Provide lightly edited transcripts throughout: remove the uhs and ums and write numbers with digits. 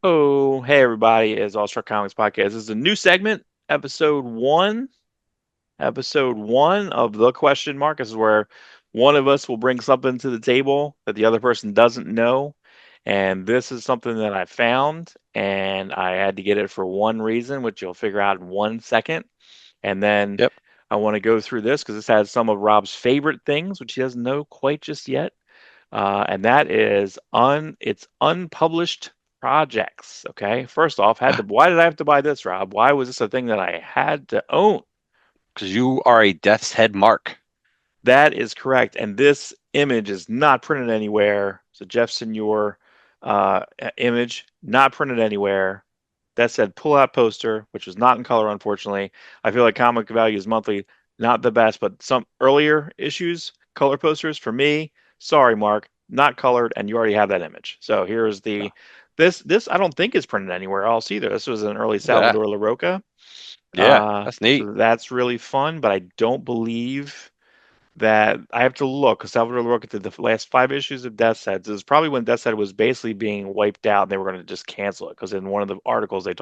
Oh, hey everybody, it's Awestruck Comics Podcast. This is a new segment, episode one of the question mark. This is where one of us will bring something to the table that the other person doesn't know. And this is something that I found, and I had to get it for one reason, which you'll figure out in 1 second. And then Yep. I want to go through this because this has some of Rob's favorite things, which he doesn't know quite just yet. And that is it's unpublished projects. Okay. First off, why did I have to buy this, Rob? Why was this a thing that I had to own? Because you are a death's head Mark. That is correct. And this image is not printed anywhere. So Jeff Senior image, not printed anywhere. That said pull out poster, which was not in color, unfortunately. I feel like Comic Values Monthly, not the best, but some earlier issues, color posters for me. Sorry, Mark, not colored, and you already have that image. So here's No. this I don't think is printed anywhere else either. This was an early Look at that. Salvador LaRocca. Yeah, that's neat. So that's really fun, but I don't believe that I have to look because Salvador LaRocca did the last 5 issues of Death's Head. This is probably when Death's Head was basically being wiped out and they were going to just cancel it because in one of the articles uh,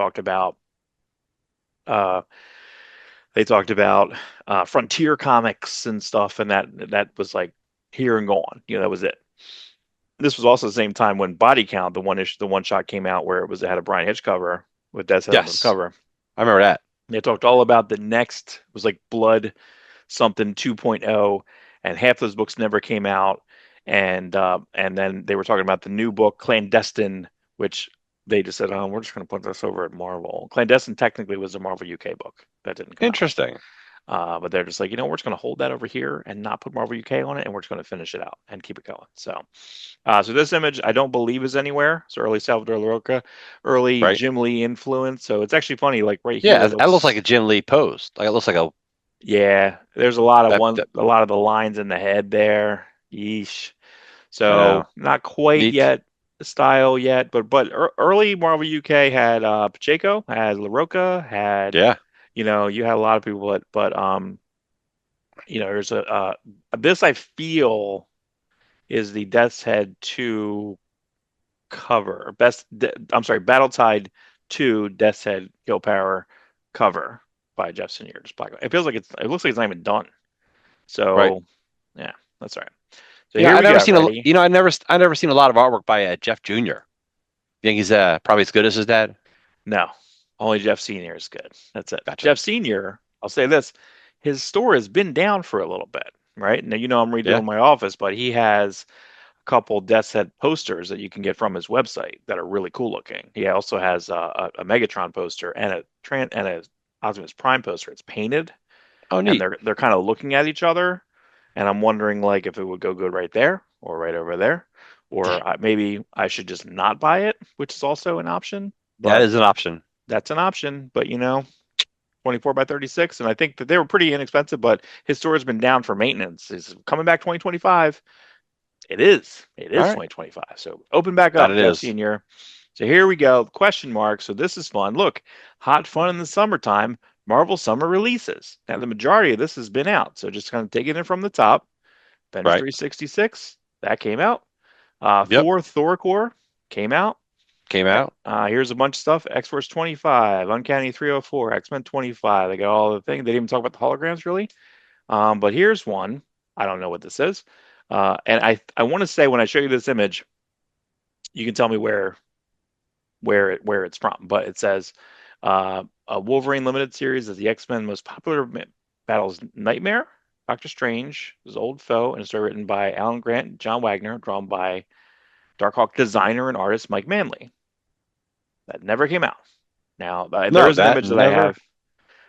they talked about Frontier Comics and stuff, and that was like here and gone. That was it. This was also the same time when Body Count, the one shot came out where it had a Brian Hitch cover with Death's Head on the Yes, cover. I remember that. They talked all about the next, it was like Blood something 2.0, and half those books never came out. And then they were talking about the new book, Clandestine, which they just said, "Oh, we're just going to put this over at Marvel." Clandestine technically was a Marvel UK book that didn't come out. Interesting. But they're just like, we're just going to hold that over here and not put Marvel UK on it, and we're just going to finish it out and keep it going. So this image I don't believe is anywhere. It's early Salvador Larroca, early Right. Jim Lee influence. So it's actually funny, like right here, Yeah, it that looks like looks, a Jim Lee pose. Like it looks like a yeah, there's that, that a lot of the lines in the head there. Yeesh. I So know. not quite Neat. yet the style yet, but early Marvel UK had Pacheco, had LaRocca, had Yeah. you had a lot of people, but there's this I feel is the Death's Head 2 cover. I'm sorry, Battle Tide 2 Death's Head Kill Power cover by Jeff Senior. Just black. It feels like it looks like it's not even done. Right. So yeah, that's all right. So here I we never go. seen a. Ready? I never seen a lot of artwork by Jeff Jr. You think he's probably as good as his dad? No, only Jeff Senior is good. That's it. Gotcha. Jeff Senior, I'll say this, his store has been down for a little bit, right? Now I'm Yeah. redoing my office, but he has a couple Death's Head posters that you can get from his website that are really cool looking. He also has a Megatron poster and a Optimus Prime poster. It's painted, Oh, and neat. they're kind of looking at each other, and I'm wondering like if it would go good right there or right over there, or maybe I should just not buy it, which is also an option. That But is an option. that's an option. But 24 by 36, and I think that they were pretty inexpensive. But his store has been down for maintenance. Is coming back 2025. It is. It All is right. 2025. So open back That up, it Jeff is. Senior. So here we go. Question mark. So this is fun. Look, hot fun in the summertime. Marvel summer releases. Now the majority of this has been out. So just kind of taking it from the top. Avengers Right. 366 that came out. Yep. Thor Core came out. Came out. Here's a bunch of stuff. X-Force 25, Uncanny 304, X-Men 25. They got all the things. They didn't even talk about the holograms really. But here's one. I don't know what this is. And I want to say when I show you this image, you can tell me where it's from. But it says a Wolverine limited series is the X-Men most popular battles Nightmare, Doctor Strange, his old foe, and it's written by Alan Grant and John Wagner, drawn by Darkhawk designer and artist Mike Manley. That never came out. Now there No, is an that image that I never. have,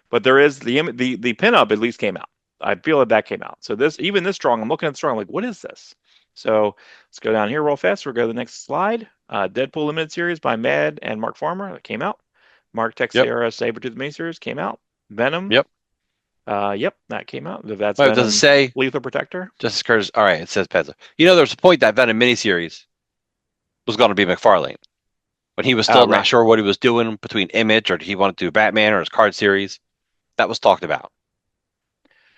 but there is the pinup at least came out. I feel that came out. So this drawing, I'm looking at the drawing like, what is this? So let's go down here real fast. We'll go to the next slide. Deadpool limited series by Mad and Mark Farmer that came out. Mark Yep. Texeira Sabretooth miniseries came out. Venom, Yep. yep, that came out. That's Wait, does it Venom say Lethal Protector. Justice Curtis? All right, it says Pezza. There's a point that Venom miniseries was going to be McFarlane when he was still not Right. sure what he was doing between Image or he wanted to do Batman or his card series. That was talked about.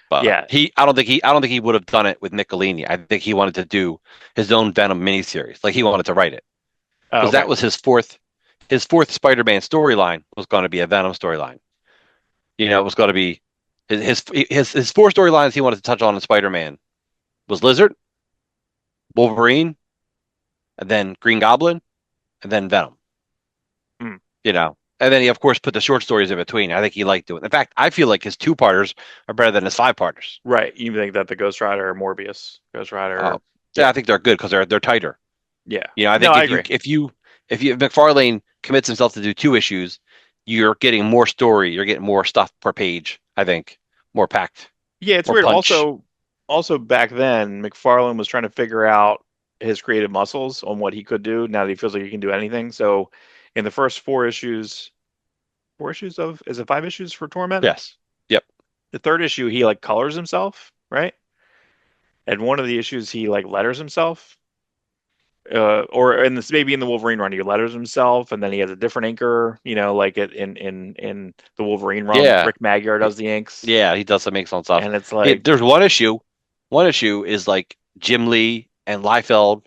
But Yeah. I don't think he would have done it with Michelini. I think he wanted to do his own Venom miniseries. Like he wanted to write it because Okay. that was his fourth. his fourth Spider-Man storyline was going to be a Venom storyline. It was going to be his four storylines he wanted to touch on in Spider-Man was Lizard, Wolverine, and then Green Goblin, and then Venom. Hmm. And then he of course put the short stories in between. I think he liked doing. In fact, I feel like his two-parters are better than his five-parters. Right. You think that the Ghost Rider or Morbius, Ghost Oh, Rider, yeah, yeah, I think they're good because they're tighter. yeah. I No, think I if you agree. McFarlane commits himself to do two issues, you're getting more story, you're getting more stuff per page. I think more packed, Yeah, it's more weird. punch. Also back then, McFarlane was trying to figure out his creative muscles on what he could do. Now that he feels like he can do anything. So, in the first four issues of is it five issues for Torment? Yes. Yep. The third issue, he like colors himself, right? And one of the issues, he like letters himself. Or in this maybe in the Wolverine run, he letters himself, and then he has a different inker. Like in the Wolverine run, Yeah. Rick Magyar does the inks, Yeah, he does some makes on stuff. and it's like, There's one issue. One issue is like Jim Lee and Liefeld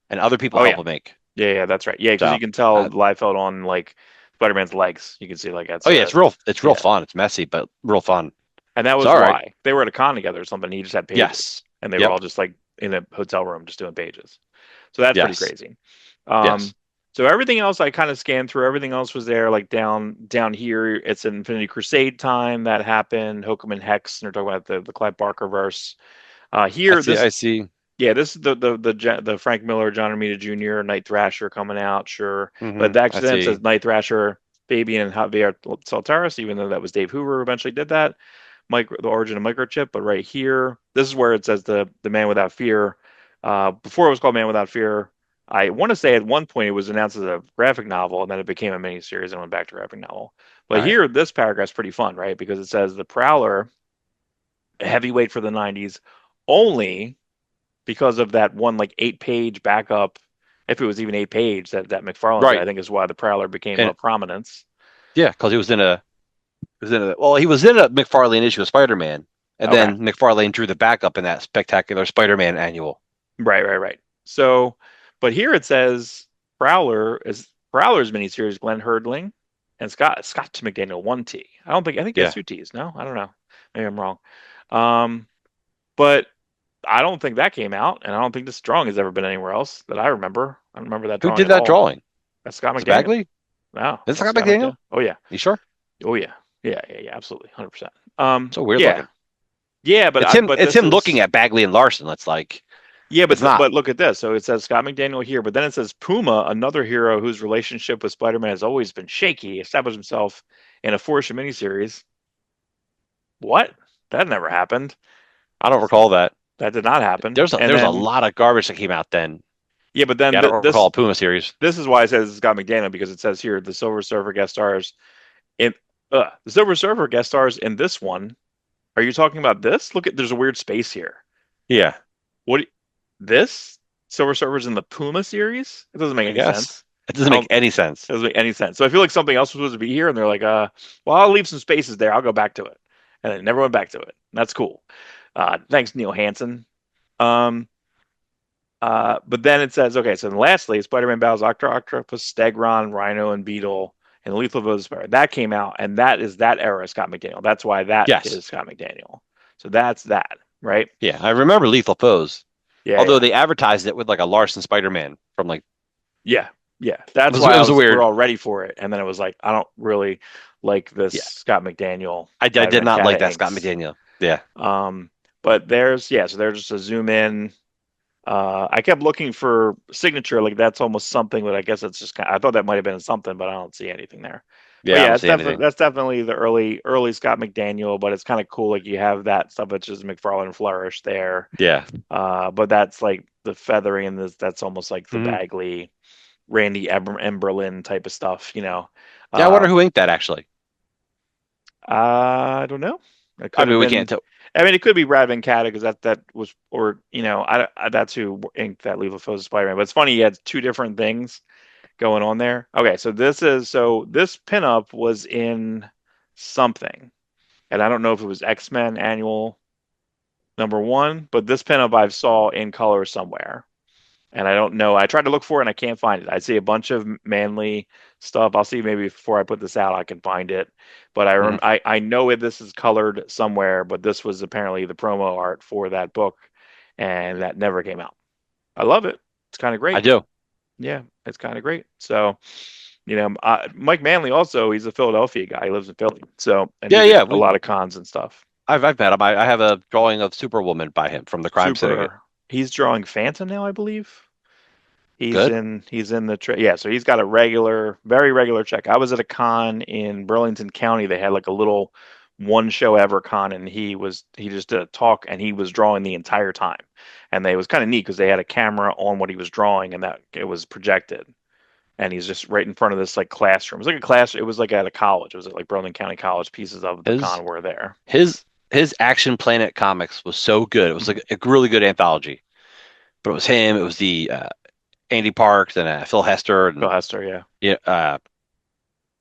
and other people oh help yeah, him make. yeah, that's right. Yeah, because you So, can tell uh, Liefeld on like Spider-Man's legs. You can see like that's oh yeah, a it's real yeah, fun. It's messy, but real fun. and that It's was all right. why they were at a con together or something. He just had pages, Yes. and they were all Yep. just like in a hotel room just doing pages. So that's pretty Yes. crazy. Yes. Um, so everything else I kind of scanned through. Everything else was there, like down here. It's an Infinity Crusade time that happened. Hokum and Hex, and they're talking about the Clive Barker verse. I Here, see. this I see. yeah, this is the Frank Miller, John Romita Jr., Night Thrasher coming out, sure. But I actually then it says see. Night Thrasher, Fabian and Javier Saltaris, even though that was Dave Hoover who eventually did that. The origin of microchip, but right here, this is where it says the Man Without Fear. Before it was called Man Without Fear, I want to say at one point it was announced as a graphic novel, and then it became a miniseries and went back to graphic novel. All But right. here, this paragraph's pretty fun, right? Because it says the Prowler, a heavyweight for the '90s, only because of that one like 8 page backup. If it was even 8 page that McFarlane did, I Right. think is why the Prowler became And a prominence. yeah, because he was in a McFarlane issue of Spider-Man, and Okay. then McFarlane drew the backup in that spectacular Spider-Man annual. Right, right, right. So, but here it says Prowler's miniseries, Glenn Herdling and Scott McDaniel 1T. I think he has Yeah. 2 T's. No, I don't know. Maybe I'm wrong. Um, but I don't think that came out, and I don't think this drawing has ever been anywhere else that I remember. I don't remember that Who drawing did at that all. drawing? That's Scott Was it McDaniel. Bagley? No, Is it that's Scott Scott McDaniel? McDaniel. Oh yeah. You sure? Oh yeah. Yeah, absolutely. 100%. So weird Yeah. looking. Yeah, It's but him this looking is at Bagley and Larson. It's like yeah, it's not. but look at this. So it says Scott McDaniel here, but then it says Puma, another hero whose relationship with Spider-Man has always been shaky, established himself in a 4 issue miniseries. What? That never happened. I don't recall that. That did not happen. And There's a then lot of garbage that came out then. yeah, but then Yeah, I don't recall a Puma series. this is why it says Scott McDaniel because it says here the Silver Surfer guest stars in the Silver Surfer guest stars in this one. Are you talking about this? Look at there's a weird space here. Yeah, What this? Silver Surfer's in the Puma series? It doesn't make I any guess sense. it doesn't I make don't any sense. it doesn't make any sense. So I feel like something else was supposed to be here, and they're like, well, I'll leave some spaces there. I'll go back to it, and they never went back to it. That's cool. Thanks, Neil Hansen. Um, but then it says, okay, so then lastly, Spider-Man battles Octo Octopus, Stegron, Rhino, and Beetle, and Lethal Foes Spider. That came out, and that is that era of Scott McDaniel. That's why that Yes, is Scott McDaniel. So that's that, right? yeah, I remember Lethal Foes. Yeah, Although yeah. they advertised it with like a Larson Spider-Man from like Yeah, yeah. That's why it was a we're weird. all ready for it. And then it was like, I don't really like this Yeah, Scott McDaniel I did Spider-Man not like Cata that Scott inks. McDaniel. Yeah, But so there's just a zoom in. I kept looking for signature, like that's almost something, but I guess it's just I thought that might have been something, but I don't see anything there. But yeah, I yeah, don't it's see anything. that's definitely the early Scott McDaniel, but it's kind of cool. Like you have that stuff, which is McFarlane flourish there. Yeah. But that's like the feathering and this, that's almost like the Hmm. Bagley Randy Emberlin type of stuff. Yeah, I wonder Uh, who inked that actually. I don't know. It I could have mean, we can't been. tell. I mean, it could be Rad Van Cata because that was, or that's who inked that Lethal Foes of Spider-Man. But it's funny, he had two different things going on there. Okay, so this pinup was in something, and I don't know if it was X-Men Annual #1, but this pinup I saw in color somewhere. and I don't know. I tried to look for it and I can't find it. I see a bunch of Manly stuff. I'll see maybe before I put this out I can find it. But Mhm. I know this is colored somewhere, but this was apparently the promo art for that book, and that never came out. I love it. It's kind of I great. do. Yeah, it's kind of great. So, Mike Manley also, he's a Philadelphia guy. He lives in Philly. So, and he Yeah, did yeah. a lot of cons and stuff. I've met him. I have a drawing of Superwoman by him from the Crime Syndicate. Super. He's drawing Phantom now, I believe. He's Good. in he's in the yeah, so he's got a regular, very regular check. I was at a con in Burlington County. They had like a little one show ever con, and he just did a talk and he was drawing the entire time. And they it was kind of neat because they had a camera on what he was drawing and that it was projected. And he's just right in front of this like classroom. It was like a class. It was like at a college. It was at like Burlington County College. Pieces of the His con were there. his his Action Planet comics was so good. It was Mhm. like a really good anthology. But it was him. It was the Andy Parks and Phil Hester Phil and Hester, yeah, yeah.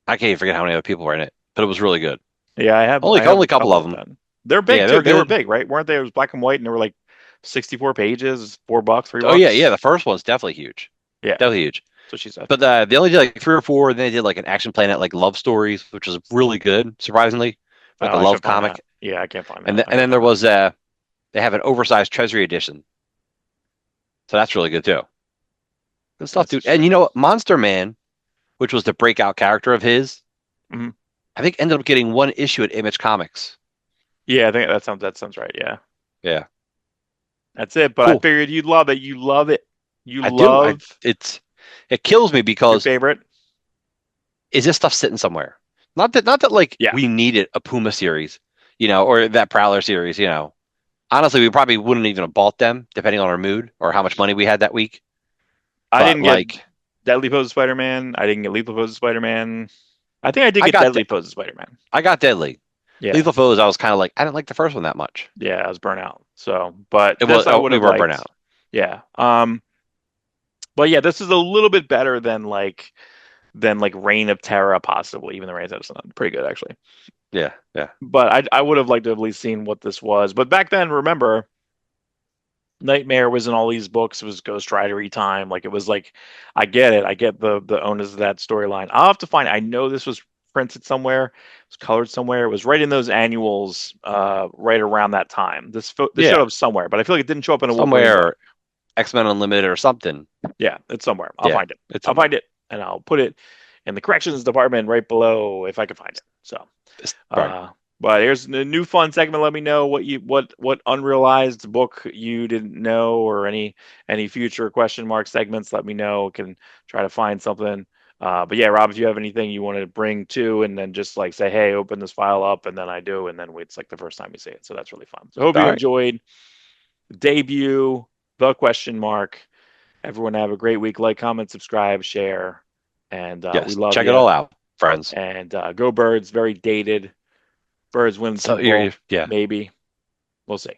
I can't even forget how many other people were in it. But it was really good. yeah. Only I have only a a couple couple of of them. them. They're big Yeah, they're too. They were good. big, right? Weren't they? It was black and white, and they were like 64 pages, $4, three Oh yeah, yeah. bucks. The first one's definitely huge. Yeah, Definitely huge. so she said. But they only did like three or four. And then they did like an Action Planet like love stories, which was really good, surprisingly, like Oh, a I love couldn't find that. comic. Yeah, I can't find And that. then, I and gotta then there find that. was they have an oversized Treasury edition, so that's really good too. Good stuff, That's dude. And true. you know, Monster Man, which was the breakout character of his, Hmm. I think ended up getting one issue at Image Comics. Yeah, I think that sounds right. Yeah, Yeah, that's it. But I cool. figured you'd love it. You love it. You I do. I love it kills me your because favorite. is this stuff sitting somewhere? Not that like Yeah, we needed a Puma series, or that Prowler series. Honestly, we probably wouldn't even have bought them, depending on our mood or how much money we had that week. I But didn't get like, Deadly Pose of Spider-Man. I didn't get Lethal Pose of Spider-Man. I think I did I get got Deadly Pose of Spider-Man. I got Deadly. Yeah, Lethal Foes, I was kind of like, I didn't like the first one that much. yeah, I was burnt out. So, but It this was I would we have were burnt liked. out. Yeah. But yeah, this is a little bit better than like Reign of Terror, possibly. Even the Reign of Terror is pretty good actually. Yeah, yeah, But I would have liked to have at least seen what this was. But back then, remember, Nightmare was in all these books. It was Ghost Rider time. Like it was like, I get it. I get the onus of that storyline. I'll have to find. I know this was printed somewhere. It was colored somewhere. It was right in those annuals, right around that time. This showed yeah. up somewhere, but I feel like it didn't show up in a Wolverine book. Somewhere X-Men Unlimited or something. Yeah, it's somewhere. I'll Yeah, find it. it's I'll somewhere. find it, and I'll put it in the corrections department right below if I can find it. So. Right. Uh, but here's a new fun segment. Let me know what unrealized book you didn't know, or any future question mark segments. Let me know. Can try to find something. But yeah, Rob, if you have anything you want to bring to, and then just like say, hey, open this file up, and then I do, and then it's like the first time you see it. So that's really fun. So hope All you right. enjoyed the debut, the question mark. Everyone have a great week. Like, comment, subscribe, share, and we Yes. love Check it you. all out, friends. And go Birds. Very dated. Birds win So Super Bowl, yeah. maybe. We'll see.